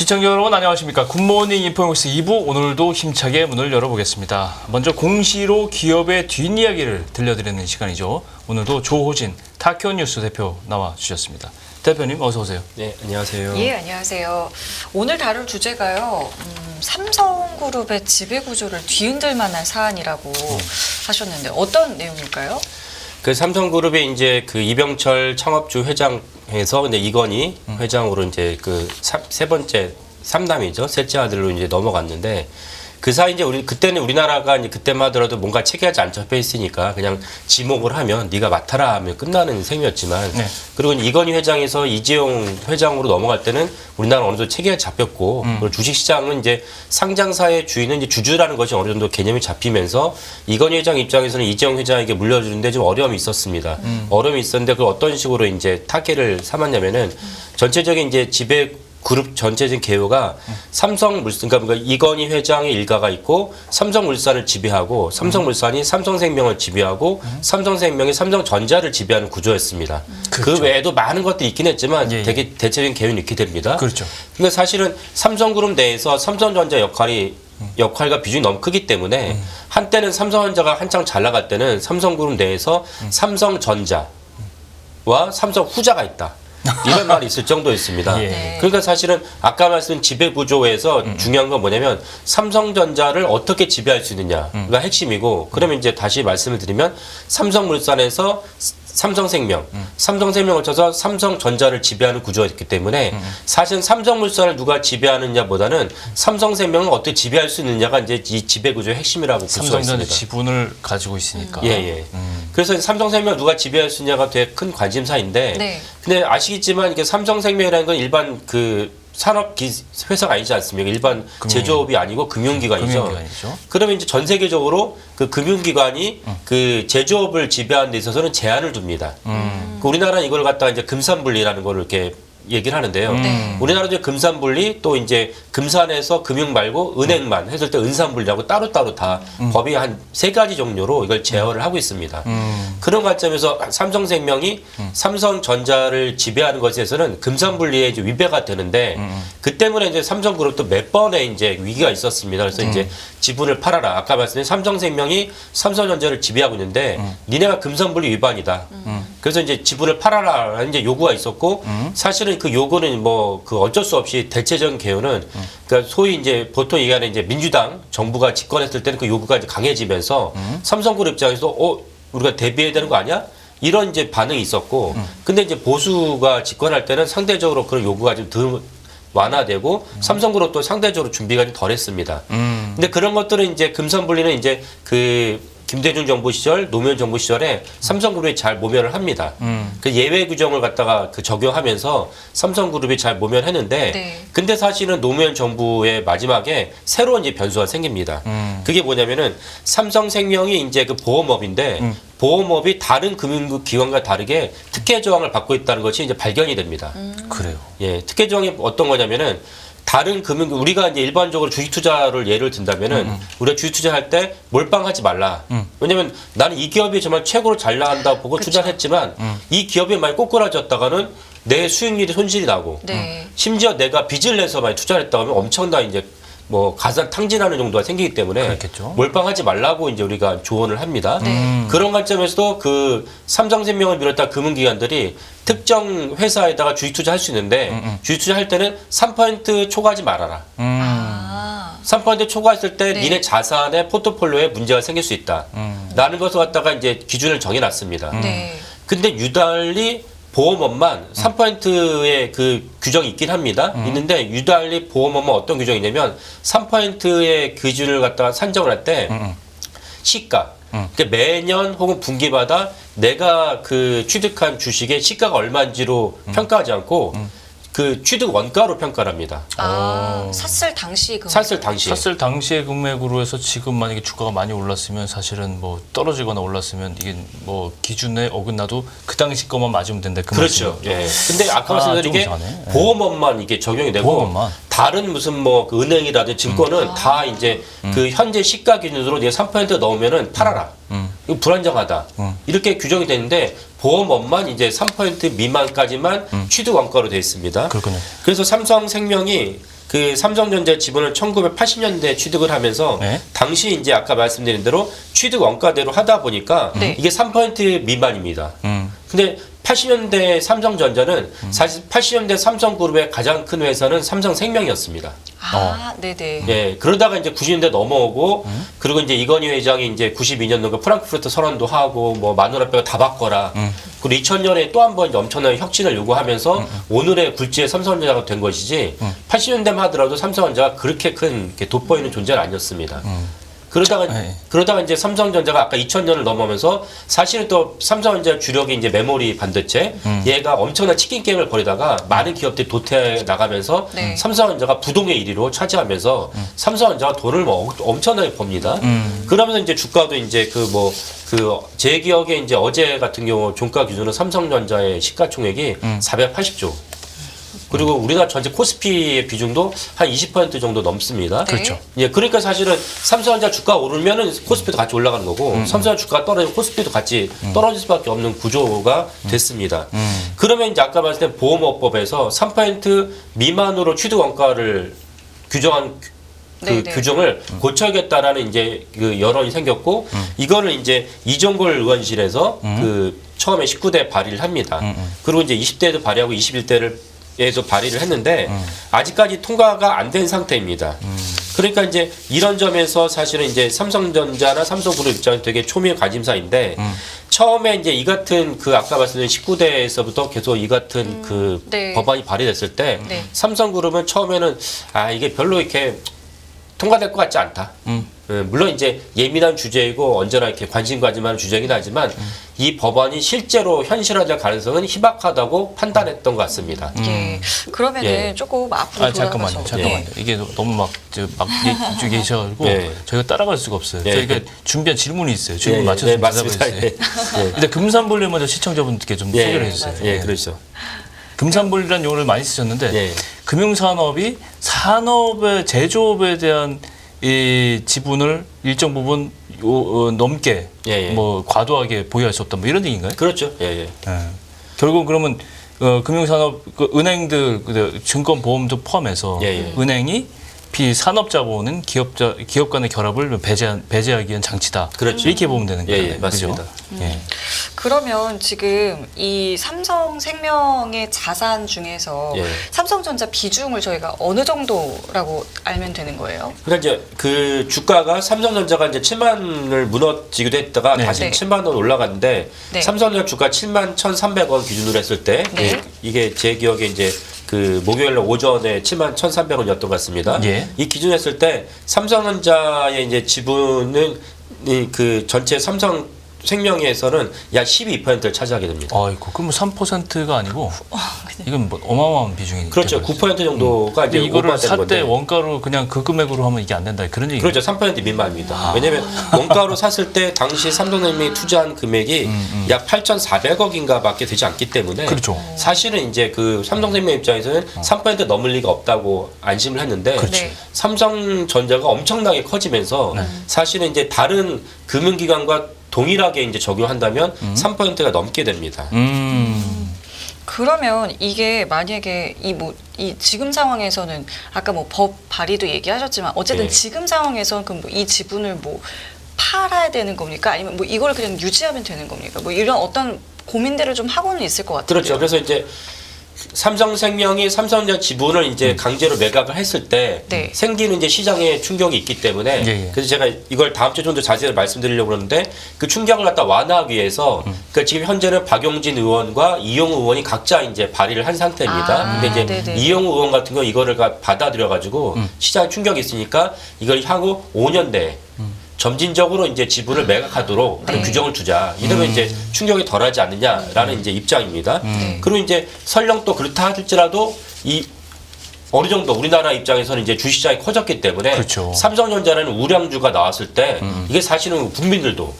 시청자 여러분 안녕하십니까. 굿모닝 인포메이스 2부 오늘도 힘차게 문을 열어보겠습니다. 먼저 공시로 기업의 뒷이야기를 들려드리는 시간이죠. 오늘도 조호진 타케오뉴스 대표 나와주셨습니다. 대표님 어서 오세요. 네, 안녕하세요. 예, 안녕하세요. 오늘 다룰 주제가요. 삼성그룹의 지배구조를 뒤흔들 만한 사안이라고 하셨는데 어떤 내용일까요? 그 삼성그룹의 이제 그 이병철 창업주 회장에서 이제 이건희 회장으로 이제 그 세 번째 삼남이죠. 셋째 아들로 이제 넘어갔는데 그 사이 이제 그때는 우리나라가 이제 그때만 하더라도 뭔가 체계하지 안 잡혀 있으니까 그냥 지목을 하면 네가 맡아라 하면 끝나는 셈이었지만 네. 그리고 이건희 회장에서 이재용 회장으로 넘어갈 때는 우리나라 어느 정도 체계가 잡혔고 그리고 주식시장은 이제 상장사의 주인은 이제 주주라는 것이 어느 정도 개념이 잡히면서 이건희 회장 입장에서는 이재용 회장에게 물려주는데 좀 어려움이 있었습니다. 어려움이 있었는데 그 어떤 식으로 이제 타겟을 삼았냐면은 전체적인 이제 지배 그룹 전체적인 개요가 삼성물산, 그러니까 이건희 회장의 일가가 있고 삼성물산을 지배하고 삼성물산이 삼성생명을 지배하고 삼성생명이 삼성전자를 지배하는 구조였습니다. 그렇죠. 그 외에도 많은 것들이 있긴 했지만 예, 예. 되게 대체적인 개요는 있게 됩니다. 그렇죠. 근데 사실은 삼성그룹 내에서 삼성전자 역할과 비중이 너무 크기 때문에 한때는 삼성전자가 한창 잘 나갈 때는 삼성그룹 내에서 삼성전자와 삼성후자가 있다. 이런 말이 있을 정도였습니다. 예. 그러니까 사실은 아까 말씀 지배 구조에서 중요한 건 뭐냐면 삼성전자를 어떻게 지배할 수 있느냐가 핵심이고 그러면 이제 다시 말씀을 드리면 삼성물산에서 삼성생명, 삼성생명을 쳐서 삼성전자를 지배하는 구조였기 때문에 사실은 삼성물산을 누가 지배하느냐보다는 삼성생명을 어떻게 지배할 수 있느냐가 이제 이 지배 구조의 핵심이라고 볼 수가 삼성전자 있습니다. 지분을 가지고 있으니까. 예. 그래서 삼성생명 누가 지배할 수 있냐가 되게 큰 관심사인데 네. 근데 아시겠지만 이게 삼성생명이라는 건 일반 그 산업 회사가 아니지 않습니까? 일반 제조업이 아니고 금융기관이죠. 금융기관이죠. 그러면 이제 전 세계적으로 그 금융기관이 그 제조업을 지배하는 데 있어서는 제한을 둡니다. 그 우리나라는 이걸 갖다가 이제 금산분리라는 걸 이렇게 얘기를 하는데요. 네. 우리나라도 금산분리 또 이제 금산에서 금융 말고 은행만 했을 때 은산분리라고 따로따로 다 법이 한 3가지 종류로 이걸 제어를 하고 있습니다. 그런 관점에서 삼성생명이 삼성전자를 지배하는 것에서는 금산분리에 이제 위배가 되는데 그 때문에 이제 삼성그룹도 몇 번의 이제 위기가 있었습니다. 그래서 이제 지분을 팔아라. 아까 말씀드린 삼성생명이 삼성전자를 지배하고 있는데 니네가 금산분리 위반이다. 그래서 이제 지분을 팔아라라는 이제 요구가 있었고 사실은 그 요구는 뭐 그 어쩔 수 없이 대체적인 개요는 그러니까 소위 이제 보통 얘기하는 이제 민주당 정부가 집권했을 때는 그 요구가 이제 강해지면서 삼성그룹 입장에서 우리가 대비해야 되는 거 아니야? 이런 이제 반응이 있었고 근데 이제 보수가 집권할 때는 상대적으로 그런 요구가 좀 덜 완화되고 삼성그룹도 상대적으로 준비가 좀 덜했습니다. 근데 그런 것들은 이제 금산분리는 이제 그 김대중 정부 시절, 노무현 정부 시절에 삼성그룹이 잘 모면을 합니다. 그 예외 규정을 갖다가 그 적용하면서 삼성그룹이 잘 모면했는데, 네. 근데 사실은 노무현 정부의 마지막에 새로운 이제 변수가 생깁니다. 그게 뭐냐면은 삼성생명이 이제 그 보험업인데, 보험업이 다른 금융기관과 다르게 특혜 조항을 받고 있다는 것이 이제 발견이 됩니다. 그래요. 예, 특혜 조항이 어떤 거냐면은 다른 우리가 이제 일반적으로 주식 투자를 예를 든다면은 우리가 주식 투자할 때 몰빵하지 말라. 왜냐면 나는 이 기업이 정말 최고로 잘 나간다고 보고 투자를 했지만 이 기업이 많이 꼬꾸라졌다가는 내 수익률이 손실이 나고 네. 심지어 내가 빚을 내서 많이 투자를 했다고 하면 엄청난 이제 뭐 가산 탕진하는 정도가 생기기 때문에 그렇겠죠. 몰빵하지 말라고 이제 우리가 조언을 합니다. 네. 그런 관점에서도 그 삼성생명을 비롯한 금융기관들이 특정 회사에다가 주식 투자할 수 있는데 주식 투자할 때는 3% 초과하지 말아라. 아, 3% 초과했을 때 네. 니네 자산의 포트폴리오에 문제가 생길 수 있다. 라는 것을 갖다가 이제 기준을 정해놨습니다. 네. 근데 유달리 보험업만 3%의 그 규정이 있긴 합니다. 있는데 유달리 보험업은 어떤 규정이냐면 3%의 기준을 갖다가 산정을 할 때 시가 그러니까 매년 혹은 분기마다 내가 그 취득한 주식의 시가가 얼마인지로 평가하지 않고 그 취득 원가로 평가를 합니다. 샀을 당시 그 샀을 당시에. 샀을 당시의 금액으로 해서 지금 만약에 주가가 많이 올랐으면 사실은 뭐 떨어지거나 올랐으면 이게 뭐 기준에 어긋나도 그 당시 것만 맞으면 된다. 그 그렇죠. 말씀이죠. 예. 근데 아까 말씀드린 좀 게 이상하네. 예. 보험업만 이게 적용이 되고 보험업만. 다른 무슨 뭐그 은행이라든지 증권은 다 이제 그 현재 시가 기준으로 네가 3% 넣으면은 팔아라. 이거 불안정하다. 이렇게 규정이 되는데 보험업만 이제 3% 미만까지만 취득 원가로 되어 있습니다. 그렇군요. 그래서 삼성생명이 그 삼성전자 지분을 1980년대 취득을 하면서 네. 당시 이제 아까 말씀드린 대로 취득 원가대로 하다 보니까 네. 이게 3% 미만입니다. 근데 80년대 삼성전자는 사실 80년대 삼성그룹의 가장 큰 회사는 삼성생명이었습니다. 네네. 예, 그러다가 이제 90년대 넘어오고, 그리고 이제 이건희 회장이 이제 92년도에 프랑크푸르트 선언도 하고, 뭐, 마누라 뼈가 다 바꿔라. 그리고 2000년에 또 한 번 엄청난 혁신을 요구하면서 오늘의 굴지의 삼성전자가 된 것이지, 80년대만 하더라도 삼성전자가 그렇게 큰 이렇게 돋보이는 존재는 아니었습니다. 그러다가 이제 삼성전자가 아까 2000년을 넘어오면서 사실은 또 삼성전자 주력이 이제 메모리 반도체 얘가 엄청난 치킨 게임을 벌이다가 많은 기업들이 도태해 나가면서 네. 삼성전자가 부동의 1위로 차지하면서 삼성전자가 돈을 뭐 엄청나게 법니다. 그러면서 이제 주가도 이제 제 기억에 이제 어제 같은 경우 종가 기준으로 삼성전자의 시가총액이 480조. 그리고 우리나라 전체 코스피의 비중도 한 20% 정도 넘습니다. 네. 그렇죠. 예, 그러니까 사실은 삼성전자 주가 오르면은 코스피도 같이 올라가는 거고, 삼성전자 주가 떨어지면 코스피도 같이 떨어질 수밖에 없는 구조가 됐습니다. 그러면 이제 아까 말씀드린 보험업법에서 3% 미만으로 취득 원가를 규정한 그 네네. 규정을 고쳐야겠다라는 이제 그 여론이 생겼고, 이거를 이제 이종걸 의원실에서 그 처음에 19대 발의를 합니다. 그리고 이제 20대도 발의하고 21대를 에서 발의를 했는데 아직까지 통과가 안 된 상태입니다. 그러니까 이제 이런 점에서 사실은 이제 삼성전자나 삼성그룹 입장에서 되게 초미의 관심사인데 처음에 이제 이 같은 그 아까 말씀드린 19대에서부터 계속 이 같은 그 네. 법안이 발의됐을 때 네. 삼성그룹은 처음에는 이게 별로 이렇게 통과될 것 같지 않다. 물론 이제 예민한 주제이고 언제나 이렇게 관심 가지만 주제이긴 하지만 이 법안이 실제로 현실화될 가능성은 희박하다고 판단했던 것 같습니다. 예. 그러면은 예. 조금 앞으로 돌아가서. 잠깐만요. 이게 너무 막 얘기해 계셔가지고 네. 저희가 따라갈 수가 없어요. 네. 저희가 준비한 질문이 있어요. 질문 맞춰서 네, 대답해 맞습니다. 주세요. 예. 근데 금산볼리 먼저 시청자분들께 좀 소개를 해주세요. 예, 그렇죠. 금산볼리라는 용어를 많이 쓰셨는데 예. 금융산업이 산업의 제조업에 대한 이 지분을 일정 부분 넘게 예. 뭐 과도하게 보유할 수 없다 뭐 이런 얘기인가요? 그렇죠. 예. 결국 그러면 금융산업 그 은행들 증권 보험도 포함해서 예. 은행이 비산업 자본은 기업 간의 결합을 배제하기 위한 장치다. 그렇죠. 이렇게 보면 되는 거예요. 예, 맞습니다. 예. 그러면 지금 이 삼성생명의 자산 중에서 예. 삼성전자 비중을 저희가 어느 정도라고 알면 되는 거예요? 그러니까 이제 그 주가가 삼성전자가 이제 7만을 무너지기도 했다가 네. 다시 네. 7만 원 올라갔는데 네. 삼성전자 주가 7만 1,300원 기준으로 했을 때 네. 이게 제 기억에 이제 그 목요일 날 오전에 7만 1,300원이었던 것 같습니다. 예. 이 기준 했을 때 삼성전자의 이제 지분은 그 전체 삼성 생명에서는 약 12%를 차지하게 됩니다. 아이고, 그럼 3%가 아니고 이건 뭐 어마어마한 비중이 그렇죠. 되버렸어요. 9% 정도가 이제 근데 이거를 오버되는 샀대 건데. 원가로 그냥 그 금액으로 하면 이게 안 된다 그런 얘기. 그렇죠. 3% 미만입니다. 왜냐하면 원가로 샀을 때 당시 삼성생명이 투자한 금액이 약 8,400억인가 밖에 되지 않기 때문에 그렇죠. 사실은 이제 그 삼성생명 입장에서는 3% 넘을 리가 없다고 안심을 했는데 그렇죠. 네. 삼성전자가 엄청나게 커지면서 사실은 이제 다른 금융기관과 동일하게 이제 적용한다면 3%가 넘게 됩니다. 그러면 이게 만약에 이 지금 상황에서는 아까 뭐 법 발의도 얘기하셨지만 어쨌든 네. 지금 상황에서는 그럼 뭐 이 지분을 뭐 팔아야 되는 겁니까? 아니면 뭐 이걸 그냥 유지하면 되는 겁니까? 뭐 이런 어떤 고민들을 좀 하고는 있을 것 같아요. 그렇죠. 그래서 이제 삼성생명이 삼성전자 지분을 이제 강제로 매각을 했을 때 네. 생기는 이제 시장에 충격이 있기 때문에 예. 그래서 제가 이걸 다음 주에 좀 더 자세히 말씀드리려고 그러는데 그 충격을 갖다 완화하기 위해서 그러니까 지금 현재는 박용진 의원과 이용우 의원이 각자 이제 발의를 한 상태입니다. 근데 이제 네네. 이용우 의원 같은 거 이거를 받아들여 가지고 시장 충격이 있으니까 이걸 향후 5년 내에 점진적으로 이제 지분을 매각하도록 하는 네. 규정을 두자. 이러면 이제 충격이 덜하지 않느냐라는 이제 입장입니다. 그리고 이제 설령 또 그렇다 할지라도 이 어느 정도 우리나라 입장에서는 이제 주식시장이 커졌기 때문에 그렇죠. 삼성전자라는 우량주가 나왔을 때 이게 사실은 국민들도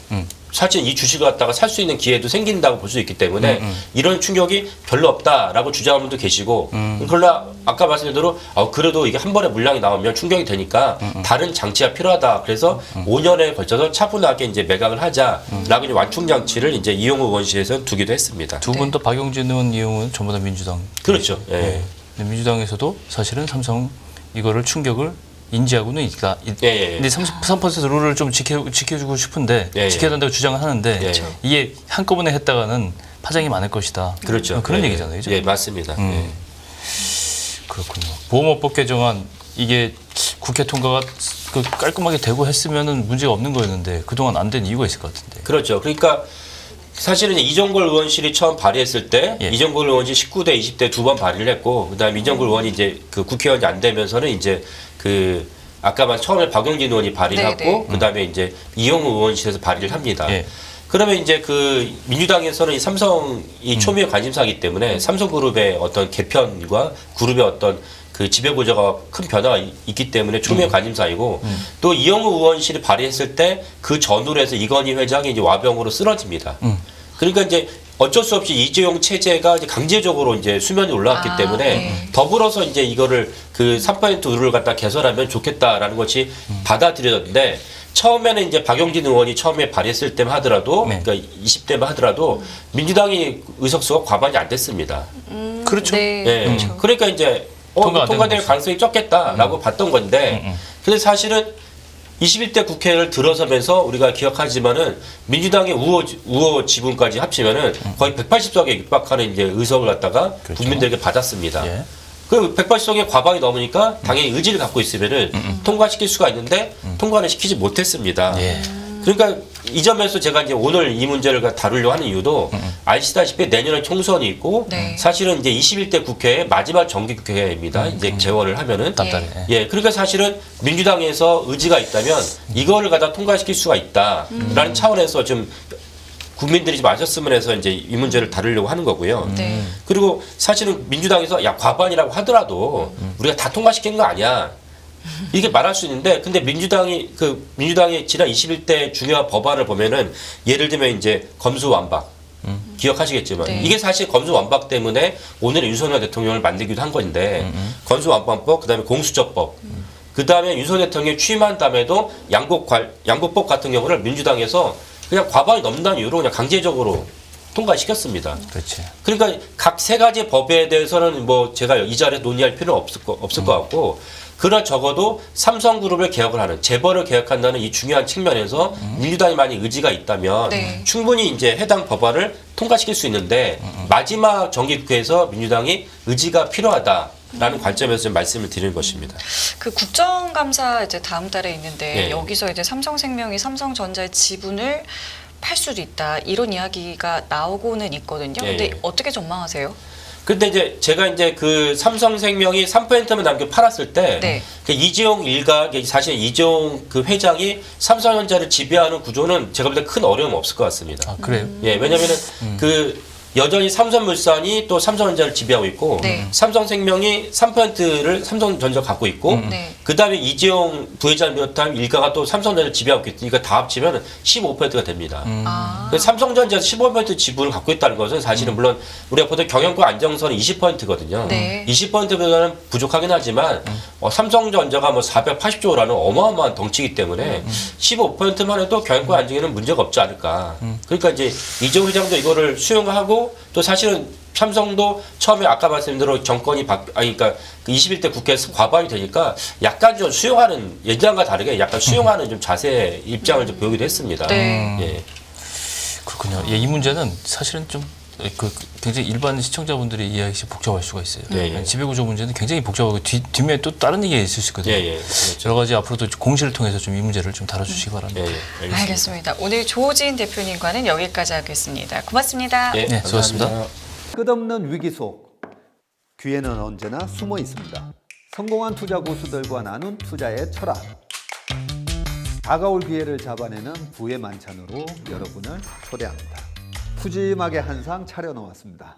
사실 이 주식을 갖다가 살 수 있는 기회도 생긴다고 볼 수 있기 때문에 이런 충격이 별로 없다라고 주장하는 분도 계시고 그러나 아까 말씀드린 대로 그래도 이게 한 번에 물량이 나오면 충격이 되니까 다른 장치가 필요하다. 그래서 5년에 걸쳐서 차분하게 이제 매각을 하자라고 이제 완충 장치를 이제 이용우 의원실에서 두기도 했습니다. 두 분 다 박용진 의원, 이용은 전부 다 민주당. 그렇죠. 예. 네. 근데 민주당에서도 사실은 삼성 이거를 충격을 인지하고는 있다. 예. 근데 33% 룰을 좀 지켜주고 싶은데 예. 지켜야 된다고 주장을 하는데 그렇죠. 이게 한꺼번에 했다가는 파장이 많을 것이다. 그렇죠. 그런 예. 얘기잖아요. 그죠? 예, 맞습니다. 예. 그렇군요. 보험업법 개정안 이게 국회 통과가 깔끔하게 되고 했으면은 문제가 없는 거였는데 그동안 안 된 이유가 있을 것 같은데. 그렇죠. 그러니까 사실은 이정걸 의원실이 처음 발의했을 때 예. 이정걸 의원이 19대, 20대 두 번 발의를 했고 그다음에 이정걸 의원이 이제 그 국회의원이 안 되면서는 이제 그 아까 말 처음에 박용진 의원이 발의를 네네. 하고 그다음에 이제 이용우 의원실에서 발의를 합니다. 예. 그러면 이제 그 민주당에서는 이 삼성이 초미의 관심사이기 때문에 삼성그룹의 어떤 개편과 그룹의 어떤 그 지배구조가 큰 변화가 있기 때문에 초미의 관심사이고 또 이용우 의원실이 발의했을 때 그 전후로 해서 이건희 회장이 이제 와병으로 쓰러집니다. 그러니까 이제 어쩔 수 없이 이재용 체제가 이제 강제적으로 이제 수면에 올라왔기 때문에 네. 더불어서 이제 이거를 그 3% 룰을 갖다 개선하면 좋겠다라는 것이 받아들여졌는데 처음에는 이제 박용진 의원이 처음에 발의했을 때만 하더라도 네. 그러니까 20대만 하더라도 민주당이 의석수가 과반이 안 됐습니다. 그렇죠. 네, 예. 그렇죠. 그러니까 이제 통과 안 되는 통과될 거죠. 가능성이 적겠다라고 봤던 건데 근데 사실은 21대 국회를 들어서면서 우리가 기억하지만은 민주당의 우호 지분까지 합치면은 거의 180석에 육박하는 이제 의석을 갖다가 그렇죠. 국민들에게 받았습니다. 예. 그 180석의 과반이 넘으니까 당연히 의지를 갖고 있으면은 통과시킬 수가 있는데 통과를 시키지 못했습니다. 예. 그러니까 이 점에서 제가 이제 오늘 이 문제를 다루려고 하는 이유도 아시다시피 내년에 총선이 있고 네. 사실은 이제 21대 국회의 마지막 정기 국회입니다. 이제 재원을 하면은 다음 달에. 예, 그러니까 사실은 민주당에서 의지가 있다면 이거를 갖다 통과시킬 수가 있다라는 차원에서 좀 국민들이 좀 아셨으면 해서 이제 이 문제를 다루려고 하는 거고요. 네. 그리고 사실은 민주당에서 야 과반이라고 하더라도 우리가 다 통과시킨 거 아니야. 이게 말할 수 있는데 근데 민주당이 지난 21대 중요한 법안을 보면은 예를 들면 이제 검수완박 기억하시겠지만 네. 이게 사실 검수완박 때문에 오늘 윤석열 대통령을 만들기도 한 건데 검수완박법 그다음에 공수처법 그다음에 윤석열 대통령이 취임한 다음에도 양곡법 같은 경우를 민주당에서 그냥 과반이 넘는다는 이유로 그냥 강제적으로 통과시켰습니다. 그렇지. 그러니까 각 세 가지 법에 대해서는 뭐 제가 이 자리에 논의할 필요는 없을 것 같고 그러나 적어도 삼성그룹을 개혁을 하는 재벌을 개혁한다는 이 중요한 측면에서 민주당이 만약 의지가 있다면 네. 충분히 이제 해당 법안을 통과시킬 수 있는데 마지막 정기국회에서 민주당이 의지가 필요하다라는 관점에서 좀 말씀을 드리는 것입니다. 그 국정감사 이제 다음 달에 있는데 예. 여기서 이제 삼성생명이 삼성전자의 지분을 팔 수도 있다 이런 이야기가 나오고는 있거든요. 예, 근데 예. 어떻게 전망하세요? 근데 이제 제가 이제 그 삼성생명이 3%만 남겨 팔았을 때 네. 그 이재용 일가의 사실 이재용 그 회장이 삼성전자를 지배하는 구조는 제가 볼 때 큰 어려움 없을 것 같습니다. 아, 그래요? 예, 왜냐면은 그 여전히 삼성물산이 또 삼성전자를 지배하고 있고 네. 삼성생명이 3%를 삼성전자가 갖고 있고 네. 그다음에 이재용 부회장 비롯한 일가가 또 삼성전자를 지배하고 있으니까 다 합치면 15%가 됩니다. 아. 그 삼성전자에서 15% 지분을 갖고 있다는 것은 사실은 물론 우리가 보통 경영권 안정선이 20%거든요. 네. 20%보다는 부족하긴 하지만 삼성전자가 뭐 480조라는 어마어마한 덩치이기 때문에 15%만 해도 경영권 안정에는 문제가 없지 않을까. 그러니까 이제 이재용 회장도 이거를 수용하고 또 사실은 삼성도 처음에 아까 말씀대로 정권이 그러니까 그 21대 국회에서 과반이 되니까 약간 좀 수용하는 예전과 다르게 약간 수용하는 좀 자세 입장을 좀 보이기도 했습니다. 네. 예. 그렇군요. 예, 이 문제는 사실은 좀 굉장히 일반 시청자분들이 이해하기 복잡할 수가 있어요. 예, 예. 지배구조 문제는 굉장히 복잡하고 뒷면에 또 다른 얘기가 있을 수 있거든요. 예, 예. 그렇죠. 여러 가지 앞으로도 공시를 통해서 좀 이 문제를 좀 다뤄주시기 바랍니다. 예, 예. 알겠습니다. 오늘 조호진 대표님과는 여기까지 하겠습니다. 고맙습니다. 예, 네, 수고하셨습니다. 감사합니다. 끝없는 위기 속 기회는 언제나 숨어 있습니다. 성공한 투자 고수들과 나눈 투자의 철학. 다가올 기회를 잡아내는 부의 만찬으로 여러분을 초대합니다. 푸짐하게 한 상 차려놓았습니다.